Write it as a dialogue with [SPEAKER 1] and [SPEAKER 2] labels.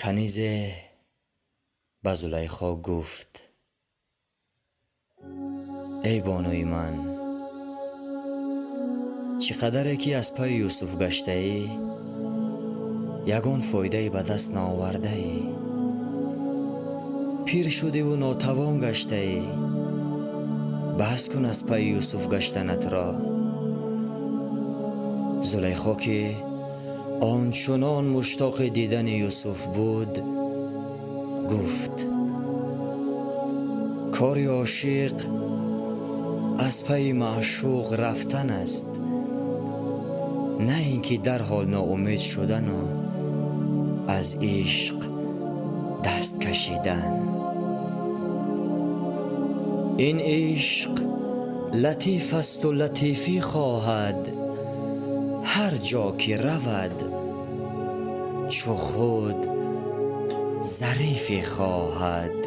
[SPEAKER 1] کنیزه به زلیخا گفت: ای بانوی من، چقدر که از پای یوسف گشته ای، یگان فایده به دست نآورده ای. پیر شده و ناتوان گشته ای، بس کن از پای یوسف گشتنت را. زلیخا که آنچنان مشتاق دیدن یوسف بود گفت: کار عاشق از پی معشوق رفتن است، نه اینکه در حال ناامید شدن و از عشق دست کشیدن. این عشق لطیف است و لطیفی خواهد، هر جا که رود چو خود ظریفی خواهد.